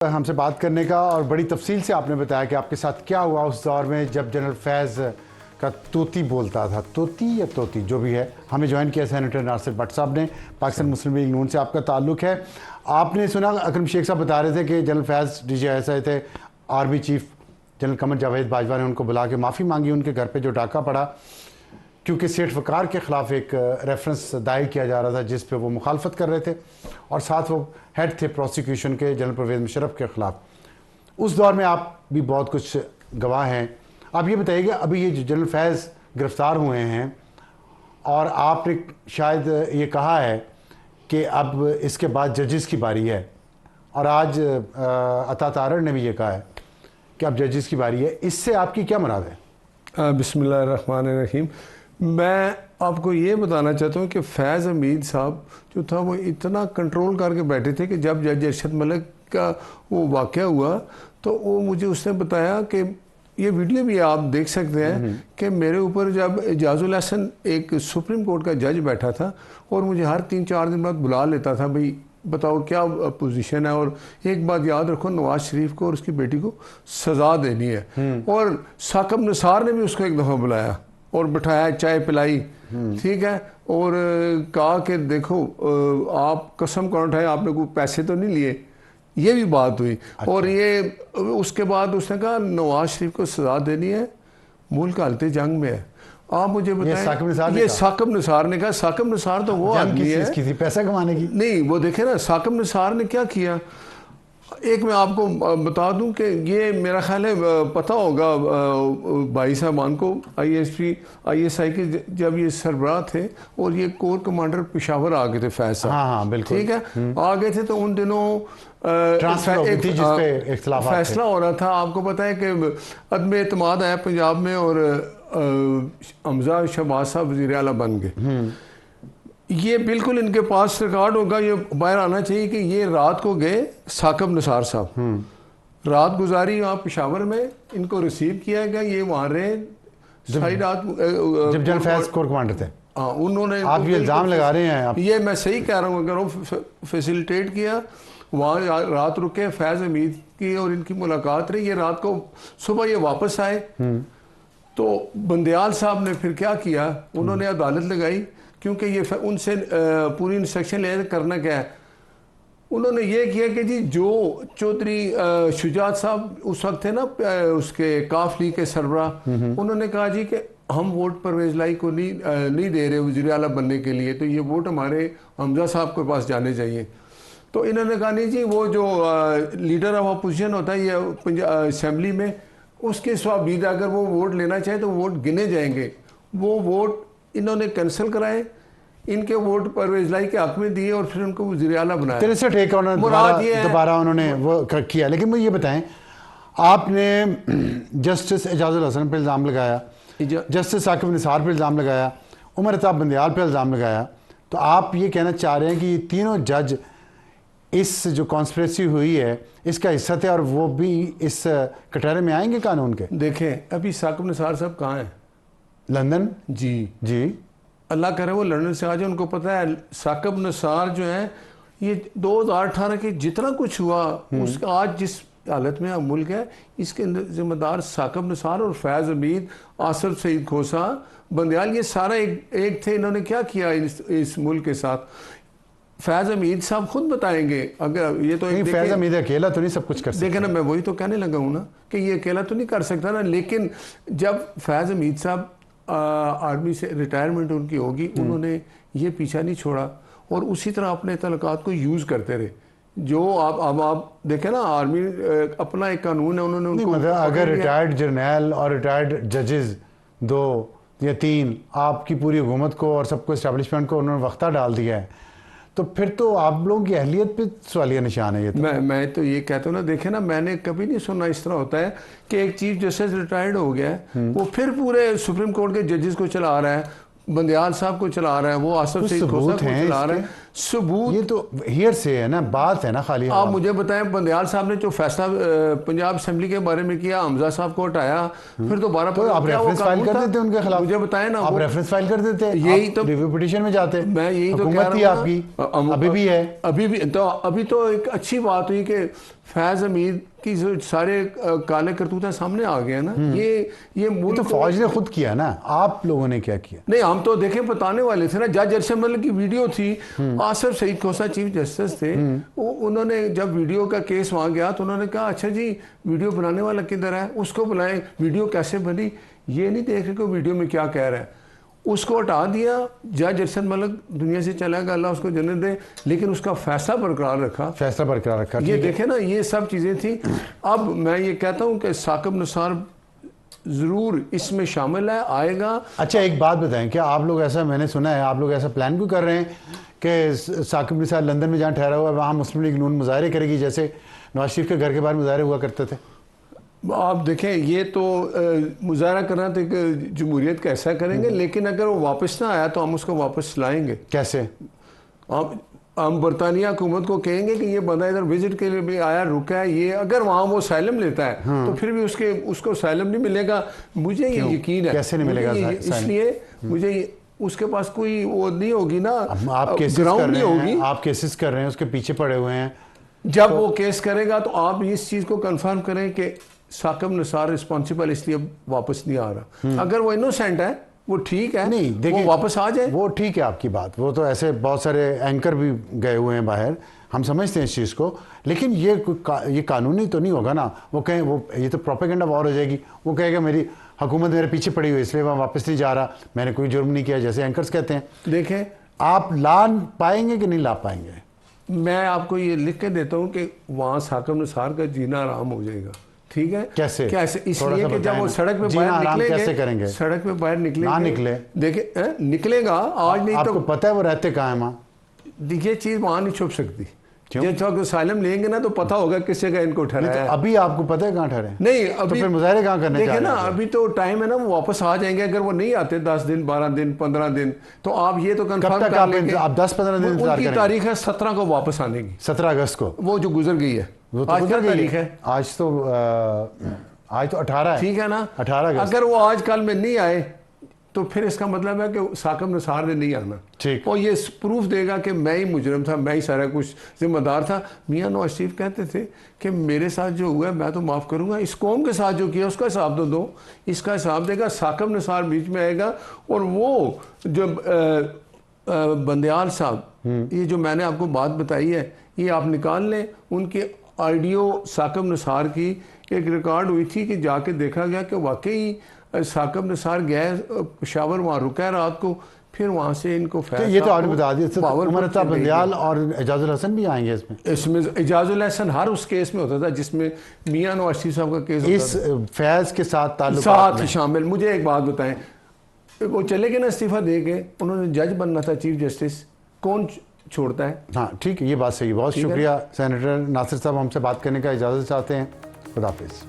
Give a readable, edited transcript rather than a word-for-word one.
हमसे बात करने का और बड़ी तफसील से आपने बताया कि आपके साथ क्या हुआ उस दौर में जब जनरल फैज़ का तोती बोलता था, तोती या तोती जो भी है। हमें ज्वाइन किया सेनेटर नासिर भट्ट साहब ने, पाकिस्तान मुस्लिम लीग नून से आपका ताल्लुक़ है। आपने सुना अकरम शेख साहब बता रहे थे कि जनरल फैज़ DGIS आए थे, army chief general Qamar Javed Bajwa ने उनको बुला के माफ़ी मांगी उनके घर पर जो डाका पड़ा, क्योंकि सेठ वकार के ख़िलाफ़ एक रेफरेंस दायर किया जा रहा था जिस पे वो मुखालफत कर रहे थे और साथ वो हेड थे प्रोसिक्यूशन के जनरल परवेज़ मुशर्रफ के ख़िलाफ़। उस दौर में आप भी बहुत कुछ गवाह हैं। आप ये बताइए कि अभी ये जनरल फैज़ गिरफ़्तार हुए हैं और आपने शायद ये कहा है कि अब इसके बाद जजेस की बारी है, और आज अता तारड़ ने भी ये कहा है कि अब जजेस की बारी है। इससे आपकी क्या मुराद है? बिस्मिल्लाहिर्रहमानिर्रहीम। मैं आपको ये बताना चाहता हूँ कि फैज़ हमीद साहब जो था वो इतना कंट्रोल करके बैठे थे कि जब जज अरशद मलिक का वो वाक़या हुआ तो वो मुझे उसने बताया कि ये वीडियो भी आप देख सकते हैं कि मेरे ऊपर जब एजाजुल हसन एक सुप्रीम कोर्ट का जज बैठा था और मुझे हर 3-4 दिन बाद बुला लेता था, भाई बताओ क्या पोजीशन है, और एक बात याद रखो, नवाज शरीफ को और उसकी बेटी को सज़ा देनी है। और साकब निसार ने भी उसको एक दफ़ा बुलाया और बिठाया, चाय पिलाई, ठीक है, और कहा कि देखो आप कसम कौन उठाए, आपने कोई पैसे तो नहीं लिए, ये भी बात हुई। अच्छा। और ये उसके बाद उसने कहा नवाज शरीफ को सजा देनी है, मुल्क हालते जंग में है। आप मुझे बताएं, ये साकब निसार ने कहा। साकब निसार तो वो आदमी है किसी पैसा कमाने की नहीं, वो देखे ना साकब निसार ने क्या किया। एक मैं आपको बता दूं कि ये मेरा ख्याल है पता होगा भाई साहबान को, ISI के जब ये सरबराह थे और ये कोर कमांडर पेशावर आ गए थे फैज़ साहब। हाँ, बिल्कुल, ठीक है, आ गए थे तो उन दिनों फैसला हो रहा था। आपको पता है कि अदम एतमाद आया पंजाब में और हमजा शहबाज साहब वज़ीर आला बन गए। ये बिल्कुल इनके पास रिकॉर्ड होगा, ये बाहर आना चाहिए कि ये रात को गए साकब निसार साहब, रात गुजारी वहाँ पेशावर में, इनको रिसीव किया गया, ये वहाँ रहे सारी रात जब जनरल फैज़ कोर कमांडर थे। हाँ, उन्होंने आप ये इल्ज़ाम लगा रहे हैं आप। ये मैं सही कह रहा हूँ, अगर वो फैसिलिटेट किया, वहाँ रात रुके, फैज़ हमीद की और इनकी मुलाकात रही, ये रात को सुबह ये वापस आए। तो बंदयाल साहब ने फिर क्या किया, उन्होंने अदालत लगाई, क्योंकि ये उनसे पूरी इंस्ट्रक्शन ले करना क्या है। उन्होंने ये किया कि जी जो चौधरी शुजात साहब उस वक्त थे ना उसके काफ लीग के सरबराह, उन्होंने कहा जी कि हम वोट परवेज़ लाई को नहीं दे रहे वज़ीर आला बनने के लिए, तो ये वोट हमारे हमजा साहब के पास जाने चाहिए। तो इन्होंने कहा नहीं जी, वो जो लीडर ऑफ अपोजिशन होता है ये असम्बली में, उसके स्वाबीद अगर वो वोट लेना चाहे तो वोट गिने जाएंगे। वो वोट इन्होंने कैंसिल कराए, इनके वोट परवेज़ लाई के हक में दिए और फिर उनको वज़ीर आला बनाया। 63 एक दोबारा उन्होंने वो किया। लेकिन मुझे ये बताएं, आपने जस्टिस एजाजुल हसन पर इल्ज़ाम लगाया, जस्टिस साकिब निसार पर इल्ज़ाम लगाया, उमर अताब बंदयाल पर इल्ज़ाम लगाया, तो आप ये कहना चाह रहे हैं कि ये तीनों जज इस जो कॉन्स्पिरेसी हुई है इसका हिस्सा थे और वो भी इस कटहरे में आएंगे कानून के? देखें, अभी साकिब निसार साहब कहाँ हैं? लंदन। जी, अल्लाह करे वो लंदन से आ जाए। उनको पता है साकिब निसार जो है, ये 2018 के जितना कुछ हुआ उसका आज जिस हालत में मुल्क है, इसके जिम्मेदार साकिब निसार और फैज़ हमीद, आसिफ सईद खोसा, बंदयाल, ये सारा एक थे। इन्होंने क्या किया इस मुल्क के साथ, फैज़ हमीद साहब खुद बताएंगे। अगर ये तो फैज़ हमीद अकेला तो नहीं सब कुछ कर सकता। देखे ना, मैं वही तो कहने लगा हूँ ना कि ये अकेला तो नहीं कर सकता ना। लेकिन जब फैज़ हमीद साहब आर्मी से रिटायरमेंट उनकी होगी, उन्होंने ये पीछा नहीं छोड़ा और उसी तरह अपने तलक़ात को यूज़ करते रहे। जो आप देखें ना, आर्मी अपना एक कानून है, उन्होंने उनको मतलब अगर रिटायर्ड जर्नैल और रिटायर्ड जजेस 2 या 3 आपकी पूरी हुकूमत को और सबको इस्टेब्लिशमेंट को उन्होंने वक्ता डाल दिया है, तो फिर तो आप लोगों की अहलियत पे सवालिया निशान है ये तो। मैं तो ये कहता हूँ ना, देखे ना, मैंने कभी नहीं सुना इस तरह होता है कि एक चीफ जस्टिस रिटायर्ड हो गया है, वो फिर पूरे सुप्रीम कोर्ट के जजेस को चला रहा है, बंदयाल साहब को चला रहा है, वो आसिफ सईद खोसा को चला रहा है। सबूत ये तो हियर से है ना, बात है ना खाली। आप मुझे बताएं, बंदयाल साहब ने जो फैसला पंजाब असेंबली के बारे में किया, हमजा साहब को हटाया, फिर दोबारा तो आप रेफरेंस फाइल कर देते उनके खिलाफ। मुझे बताएं ना, आप रेफरेंस फाइल कर देते, यही तो रिव्यू पिटीशन में जाते। मैं यही तो कह रहा हूं आपकी अभी भी है। अभी तो एक अच्छी बात हुई कि फैज हमीद की जो सारे काले करतूतें सामने आ गए ना, ये मुल्क तो फौज ने खुद किया ना, आप लोगों ने क्या किया? नहीं, हम तो देखें बताने वाले थे ना। जज अरशद मलिक की वीडियो थी, आसिफ सईद खोसा चीफ जस्टिस थे, उन्होंने जब वीडियो का केस वहाँ गया तो उन्होंने कहा अच्छा जी वीडियो बनाने वाला किधर है, उसको बुलाएं, वीडियो कैसे बनी, ये नहीं देख रहे कि वीडियो में क्या कह रहा है। उसको हटा दिया, जज अरशद मलिक दुनिया से चला गया, अल्लाह उसको जन्नत दे, लेकिन उसका फैसला बरकरार रखा। फैसला बरकरार रखा। ये देखे ना, ये सब चीज़ें थी। अब मैं ये कहता हूँ कि साकिब निसार ज़रूर इसमें शामिल है, आएगा। अच्छा एक बात बताएं, क्या आप लोग ऐसा, मैंने सुना है आप लोग ऐसा प्लान क्यों कर रहे हैं कि साकिब निसार लंदन में जहाँ ठहरा हुआ है वहाँ मुस्लिम लीग नून मुजाहरे करेगी, जैसे नवाज शरीफ के घर के बाहर मुजाहरे हुआ करते थे? आप देखें, ये तो मुजाहरा करना तो एक जमहूरियत का ऐसा करेंगे, लेकिन अगर वो वापस ना आया तो हम उसको वापस लाएंगे। कैसे? हम बरतानिया हुकूमत को कहेंगे कि ये बंदा इधर विजिट के लिए भी आया, रुका है, ये अगर वहाँ वो साइलम लेता है तो फिर भी उसको साइलम नहीं मिलेगा। मुझे ये यकीन है। कैसे नहीं मिलेगा? इसलिए मुझे उसके पास कोई वो नहीं होगी ना, आप केसेस ग्राउंड नहीं होगी। आप केसेस कर रहे हैं, उसके पीछे पड़े हुए हैं। जब वो केस करेगा तो आप इस चीज़ को कंफर्म करें कि साकिब निसार रिस्पॉन्सिबल इसलिए वापस नहीं आ रहा। अगर वो इनोसेंट है, वो ठीक है, नहीं देखिए, वो वापस आ जाए। वो ठीक है आपकी बात, वो तो ऐसे बहुत सारे एंकर भी गए हुए हैं बाहर, हम समझते हैं इस चीज़ को, लेकिन ये कानूनी तो नहीं होगा ना। वो कहें वो ये तो प्रोपेगेंडा वॉर हो जाएगी, वो कहेगा मेरी हुकूमत मेरे पीछे पड़ी हुई इसलिए मैं वापस नहीं जा रहा, मैंने कोई जुर्म नहीं किया, जैसे एंकर्स कहते हैं। देखें, आप ला पाएंगे कि नहीं ला पाएंगे? मैं आपको ये लिख के देता हूँ कि वहाँ साकिब निसार का जीना आराम हो जाएगा। ठीक है? कैसे? इसलिए कि जब वो सड़क पे बाहर निकलेंगे, कैसे करेंगे? सड़क पे बाहर निकलेंगे, ना निकले, देखिए निकलेगा आज नहीं आपको तो पता है वो रहते कहाँ है वहाँ? देखिए चीज़ वहाँ नहीं छुप सकती। क्यों? जब साइलम लेंगे ना तो पता होगा किस जगह इनको ठहराया है। तो अभी आपको पता है कहाँ ठहरे? नहीं, तो अभी फिर मुजाहरे कहाँ करने देखिए जा ना, रहे हैं? अभी तो टाइम है ना, वो वापस आ जाएंगे। अगर वो नहीं आते 10 दिन 12 दिन 15 दिन, तो आप ये तो कंफर्म कर लेंगे। आप 10-15 दिन इंतजार उनकी करेंगे? तारीख है 17 को वापस आने की, 17 अगस्त को, वो जो गुजर गई है। वो तो आज गुजर क्या गई तारीख है? आज तो 18 है। ठीक है ना, 18 अगस्त। अगर वो आज कल में नहीं आए तो फिर इसका मतलब है कि साकिब निसार ने नहीं आना। ठीक। और ये प्रूफ देगा कि मैं ही मुजरम था, मैं ही सारा कुछ जिम्मेदार था। मियां नवाज शरीफ कहते थे कि मेरे साथ जो हुआ है मैं तो माफ़ करूंगा, इस कौम के साथ जो किया उसका हिसाब तो दो। इसका हिसाब देगा, साकिब निसार बीच में आएगा। और वो जो बंदयाल साहब, ये जो मैंने आपको बात बताई है, ये आप निकाल लें। उनकी ऑडियो साकिब निसार की एक रिकॉर्ड हुई थी कि जाके देखा गया कि वाकई साकिब निसार गए पेशावर, वहाँ रुका है रात को, फिर वहाँ से इनको तो ये तो आपने बता दिया। उमर अता बंदयाल और एजाजुल हसन भी आएंगे इसमें एजाजुल हसन हर उस केस में होता था जिसमें मियां नवाज शरीफ साहब का केस इस फैज के साथ साथ शामिल। मुझे एक बात बताएं, वो चले गए ना इस्तीफा दे के, उन्होंने जज बनना था, चीफ जस्टिस, कौन छोड़ता है? हाँ ठीक है, ये बात सही है। बहुत शुक्रिया सेनेटर नासिर साहब, हमसे बात करने का इजाज़त चाहते हैं। खुदा हाफिज़।